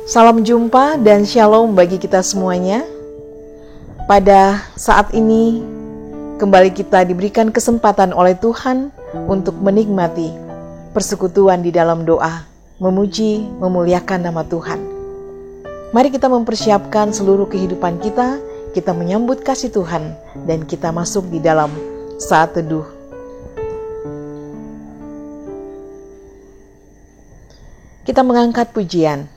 Salam jumpa dan shalom bagi kita semuanya. Pada saat ini, kembali kita diberikan kesempatan oleh Tuhan untuk menikmati persekutuan di dalam doa, memuji, memuliakan nama Tuhan. Mari kita mempersiapkan seluruh kehidupan kita menyambut kasih Tuhan, dan kita masuk di dalam saat teduh. Kita mengangkat pujian.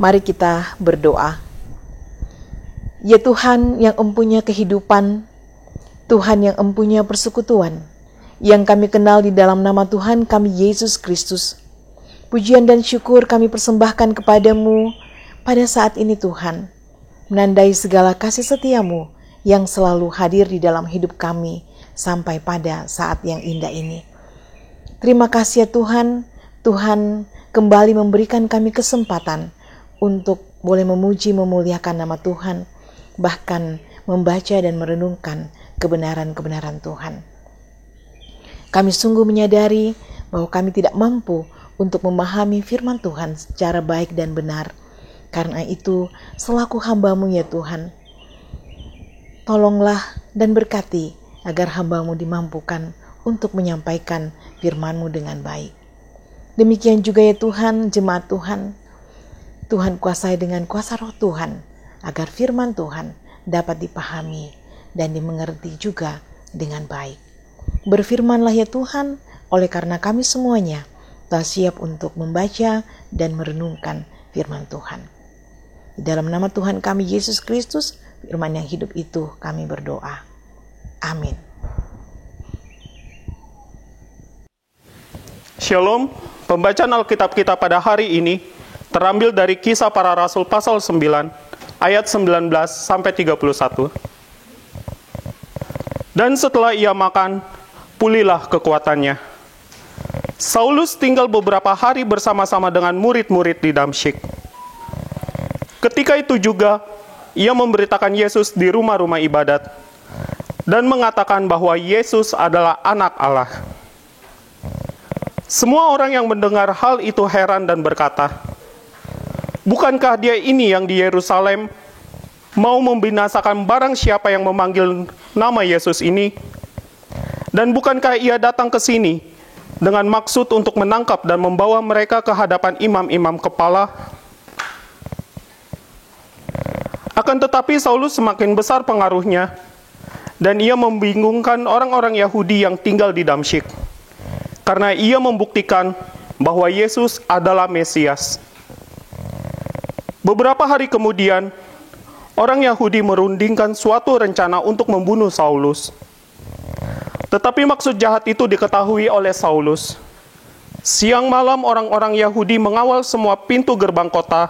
Mari kita berdoa. Ya Tuhan yang empunya kehidupan, Tuhan yang empunya persekutuan, yang kami kenal di dalam nama Tuhan kami Yesus Kristus. Pujian dan syukur kami persembahkan kepadamu pada saat ini Tuhan, menandai segala kasih setiamu yang selalu hadir di dalam hidup kami sampai pada saat yang indah ini. Terima kasih ya Tuhan, Tuhan kembali memberikan kami kesempatan untuk boleh memuji memuliakan nama Tuhan, bahkan membaca dan merenungkan kebenaran-kebenaran Tuhan. Kami sungguh menyadari bahwa kami tidak mampu untuk memahami firman Tuhan secara baik dan benar. Karena itu, selaku hamba-Mu ya Tuhan, tolonglah dan berkati agar hamba-Mu dimampukan untuk menyampaikan firman-Mu dengan baik. Demikian juga ya Tuhan, jemaat Tuhan, Tuhan kuasai dengan kuasa roh Tuhan, agar firman Tuhan dapat dipahami dan dimengerti juga dengan baik. Berfirmanlah ya Tuhan, oleh karena kami semuanya telah siap untuk membaca dan merenungkan firman Tuhan. Di dalam nama Tuhan kami Yesus Kristus, firman yang hidup itu kami berdoa. Amin. Shalom, pembacaan Alkitab kita pada hari ini terambil dari Kisah Para Rasul pasal 9 ayat 19 sampai 31. Dan setelah ia makan, pulihlah kekuatannya. Saulus tinggal beberapa hari bersama-sama dengan murid-murid di Damsyik. Ketika itu juga, ia memberitakan Yesus di rumah-rumah ibadat dan mengatakan bahwa Yesus adalah anak Allah. Semua orang yang mendengar hal itu heran dan berkata, "Bukankah dia ini yang di Yerusalem mau membinasakan barang siapa yang memanggil nama Yesus ini? Dan bukankah ia datang ke sini dengan maksud untuk menangkap dan membawa mereka ke hadapan imam-imam kepala?" Akan tetapi Saulus semakin besar pengaruhnya, dan ia membingungkan orang-orang Yahudi yang tinggal di Damsyik, karena ia membuktikan bahwa Yesus adalah Mesias. Beberapa hari kemudian, orang Yahudi merundingkan suatu rencana untuk membunuh Saulus. Tetapi maksud jahat itu diketahui oleh Saulus. Siang malam orang-orang Yahudi mengawal semua pintu gerbang kota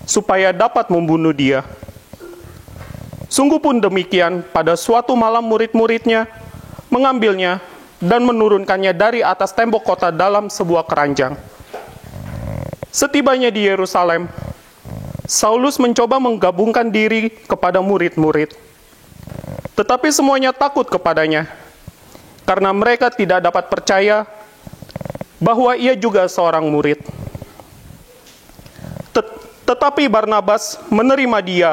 supaya dapat membunuh dia. Sungguh pun demikian, pada suatu malam murid-muridnya mengambilnya dan menurunkannya dari atas tembok kota dalam sebuah keranjang. Setibanya di Yerusalem, Saulus mencoba menggabungkan diri kepada murid-murid. Tetapi semuanya takut kepadanya, karena mereka tidak dapat percaya bahwa ia juga seorang murid. Tetapi Barnabas menerima dia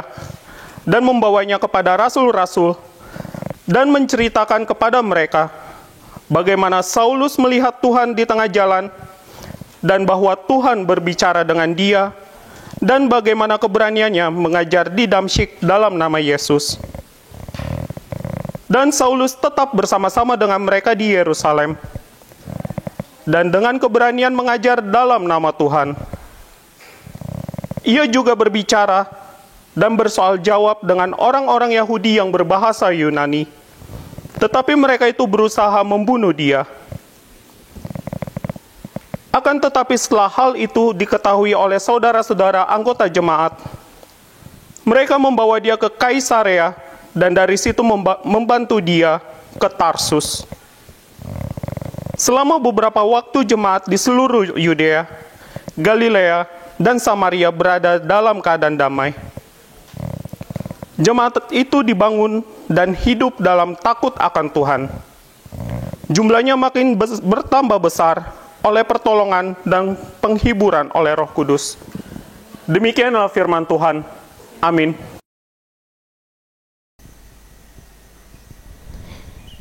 dan membawanya kepada rasul-rasul dan menceritakan kepada mereka bagaimana Saulus melihat Tuhan di tengah jalan dan bahwa Tuhan berbicara dengan dia dan bagaimana keberaniannya mengajar di Damsyik dalam nama Yesus. Dan Saulus tetap bersama-sama dengan mereka di Yerusalem dan dengan keberanian mengajar dalam nama Tuhan. Ia juga berbicara dan bersoal jawab dengan orang-orang Yahudi yang berbahasa Yunani. Tetapi mereka itu berusaha membunuh dia. Akan tetapi setelah hal itu diketahui oleh saudara-saudara anggota jemaat, mereka membawa dia ke Kaisarea dan dari situ membantu dia ke Tarsus. Selama beberapa waktu jemaat di seluruh Yudea, Galilea, dan Samaria berada dalam keadaan damai. Jemaat itu dibangun dan hidup dalam takut akan Tuhan. Jumlahnya makin bertambah besar oleh pertolongan dan penghiburan oleh Roh Kudus. Demikianlah firman Tuhan. Amin.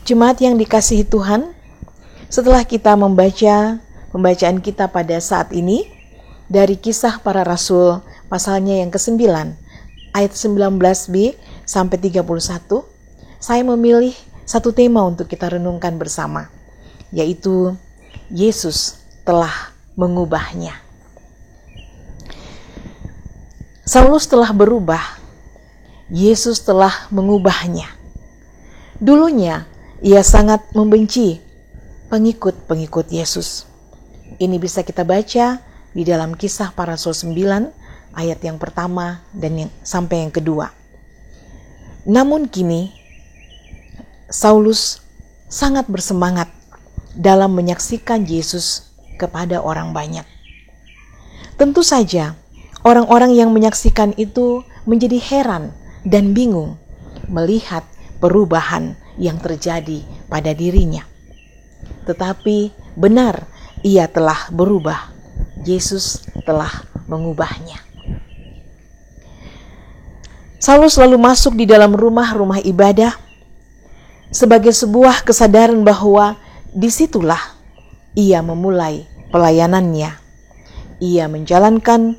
Jemaat yang dikasihi Tuhan, setelah kita membaca pembacaan kita pada saat ini dari Kisah Para Rasul pasalnya yang ke-9 ayat 19b sampai 31, saya memilih satu tema untuk kita renungkan bersama, yaitu Yesus telah mengubahnya. Saulus telah berubah, Yesus telah mengubahnya. Dulunya ia sangat membenci pengikut-pengikut Yesus. Ini bisa kita baca di dalam Kisah Para Rasul 9 ayat yang pertama dan sampai yang kedua. Namun kini Saulus sangat bersemangat dalam menyaksikan Yesus kepada orang banyak. Tentu saja orang-orang yang menyaksikan itu menjadi heran dan bingung melihat perubahan yang terjadi pada dirinya. Tetapi benar, ia telah berubah. Yesus telah mengubahnya. Saulus lalu masuk di dalam rumah-rumah ibadah sebagai sebuah kesadaran bahwa disitulah ia memulai pelayanannya. Ia menjalankan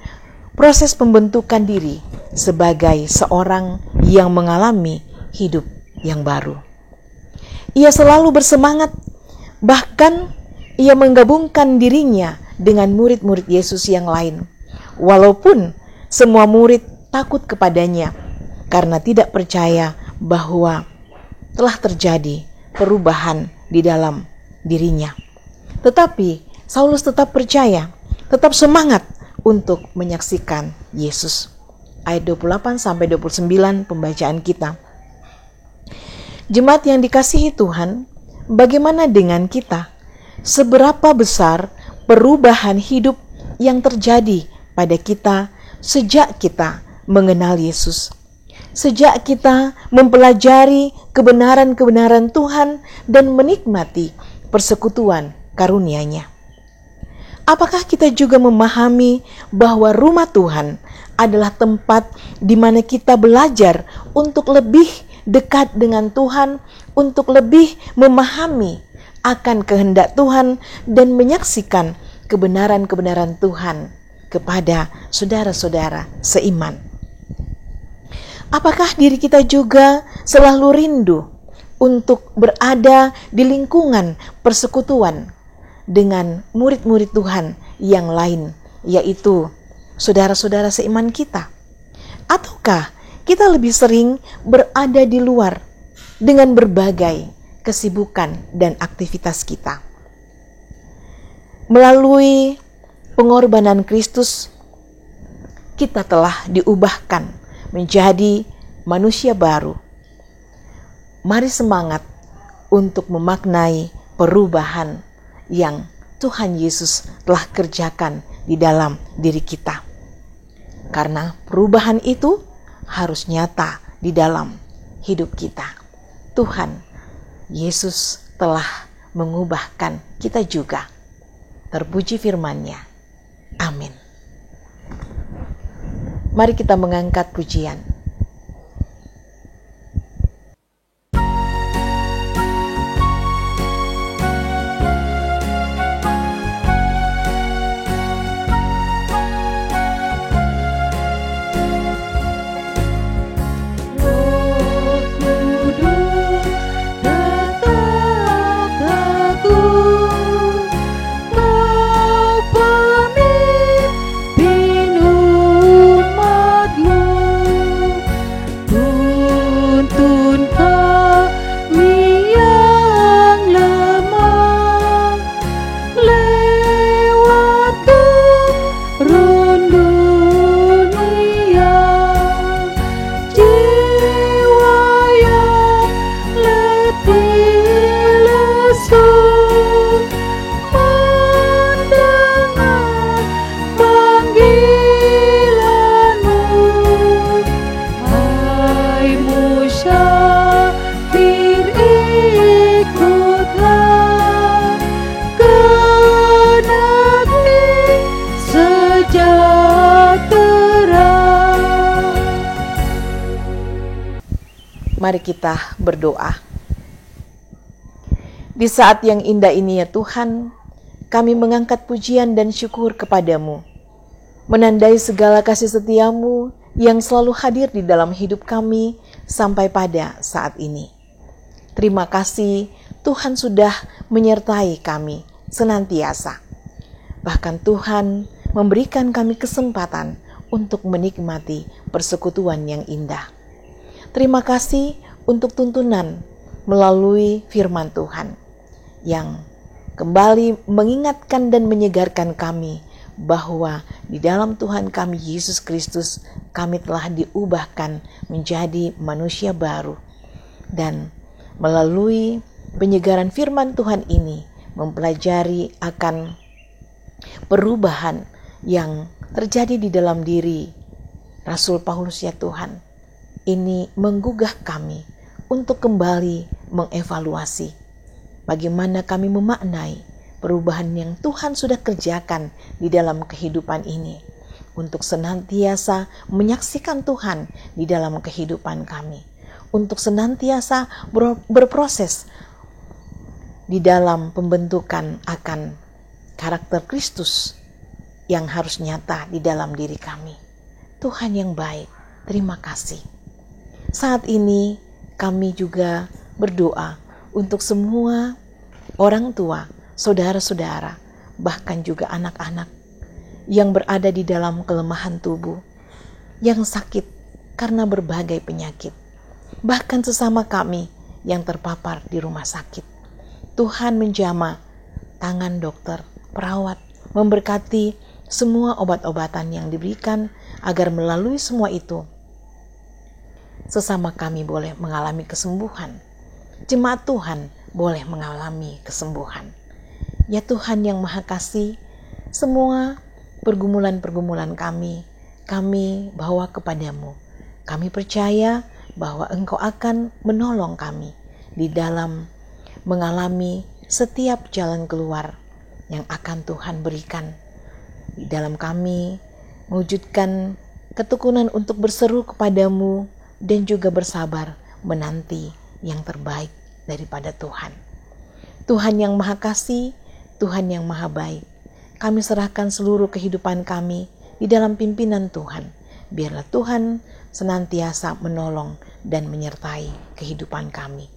proses pembentukan diri sebagai seorang yang mengalami hidup yang baru. Ia selalu bersemangat, bahkan ia menggabungkan dirinya dengan murid-murid Yesus yang lain. Walaupun semua murid takut kepadanya karena tidak percaya bahwa telah terjadi perubahan di dalam dirinya. Tetapi Saulus tetap percaya, tetap semangat untuk menyaksikan Yesus. Ayat 28 sampai 29 pembacaan kita. Jemaat yang dikasihi Tuhan, bagaimana dengan kita? Seberapa besar perubahan hidup yang terjadi pada kita sejak kita mengenal Yesus, sejak kita mempelajari kebenaran-kebenaran Tuhan dan menikmati persekutuan karunia-Nya. Apakah kita juga memahami bahwa rumah Tuhan adalah tempat di mana kita belajar untuk lebih dekat dengan Tuhan, untuk lebih memahami akan kehendak Tuhan dan menyaksikan kebenaran-kebenaran Tuhan kepada saudara-saudara seiman. Apakah diri kita juga selalu rindu untuk berada di lingkungan persekutuan dengan murid-murid Tuhan yang lain, yaitu saudara-saudara seiman kita? Ataukah kita lebih sering berada di luar dengan berbagai kesibukan dan aktivitas kita. Melalui pengorbanan Kristus, kita telah diubahkan menjadi manusia baru. Mari semangat untuk memaknai perubahan yang Tuhan Yesus telah kerjakan di dalam diri kita. Karena perubahan itu harus nyata di dalam hidup kita. Tuhan Yesus telah mengubahkan kita juga. Terpuji firman-Nya. Amin. Mari kita mengangkat pujian. Mari kita berdoa. Di saat yang indah ini ya Tuhan, kami mengangkat pujian dan syukur kepadamu, menandai segala kasih setiamu yang selalu hadir di dalam hidup kami sampai pada saat ini. Terima kasih Tuhan sudah menyertai kami senantiasa. Bahkan Tuhan memberikan kami kesempatan untuk menikmati persekutuan yang indah. Terima kasih untuk tuntunan melalui firman Tuhan yang kembali mengingatkan dan menyegarkan kami bahwa di dalam Tuhan kami Yesus Kristus kami telah diubahkan menjadi manusia baru. Dan melalui penyegaran firman Tuhan ini mempelajari akan perubahan yang terjadi di dalam diri Rasul Paulus ya Tuhan. Ini menggugah kami untuk kembali mengevaluasi bagaimana kami memaknai perubahan yang Tuhan sudah kerjakan di dalam kehidupan ini, untuk senantiasa menyaksikan Tuhan di dalam kehidupan kami, untuk senantiasa berproses di dalam pembentukan akan karakter Kristus yang harus nyata di dalam diri kami. Tuhan yang baik, terima kasih. Saat ini kami juga berdoa untuk semua orang tua, saudara-saudara, bahkan juga anak-anak yang berada di dalam kelemahan tubuh, yang sakit karena berbagai penyakit, bahkan sesama kami yang terpapar di rumah sakit. Tuhan menjamah tangan dokter, perawat, memberkati semua obat-obatan yang diberikan agar melalui semua itu sesama kami boleh mengalami kesembuhan. Jemaat Tuhan boleh mengalami kesembuhan. Ya Tuhan yang Maha Kasih, semua pergumulan-pergumulan kami bawa kepadamu. Kami percaya bahwa Engkau akan menolong kami di dalam mengalami setiap jalan keluar yang akan Tuhan berikan. Di dalam kami mewujudkan ketekunan untuk berseru kepadamu dan juga bersabar menanti yang terbaik daripada Tuhan. Tuhan yang Maha Kasih, Tuhan yang Maha Baik, kami serahkan seluruh kehidupan kami di dalam pimpinan Tuhan. Biarlah Tuhan senantiasa menolong dan menyertai kehidupan kami.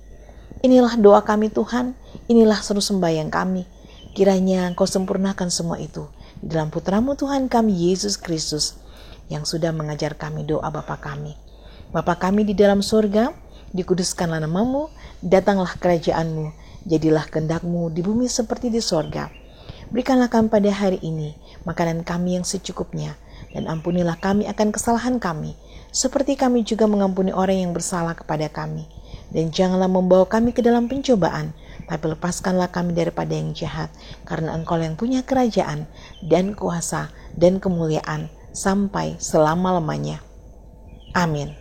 Inilah doa kami Tuhan, inilah seru sembahyang kami. Kiranya Engkau sempurnakan semua itu di dalam Putra-Mu Tuhan kami Yesus Kristus yang sudah mengajar kami doa Bapa kami. Bapa kami di dalam surga, dikuduskanlah namamu, datanglah kerajaanmu, jadilah kehendak-Mu di bumi seperti di surga. Berikanlah kami pada hari ini makanan kami yang secukupnya, dan ampunilah kami akan kesalahan kami, seperti kami juga mengampuni orang yang bersalah kepada kami. Dan janganlah membawa kami ke dalam pencobaan, tapi lepaskanlah kami daripada yang jahat, karena Engkau yang punya kerajaan, dan kuasa, dan kemuliaan, sampai selama-lamanya. Amin.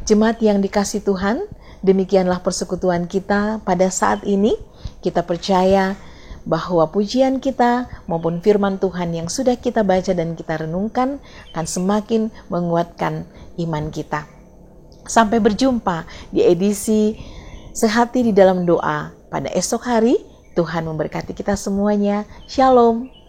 Jemaat yang dikasihi Tuhan, demikianlah persekutuan kita pada saat ini. Kita percaya bahwa pujian kita maupun firman Tuhan yang sudah kita baca dan kita renungkan akan semakin menguatkan iman kita. Sampai berjumpa di edisi Sehati di dalam Doa pada esok hari. Tuhan memberkati kita semuanya. Shalom.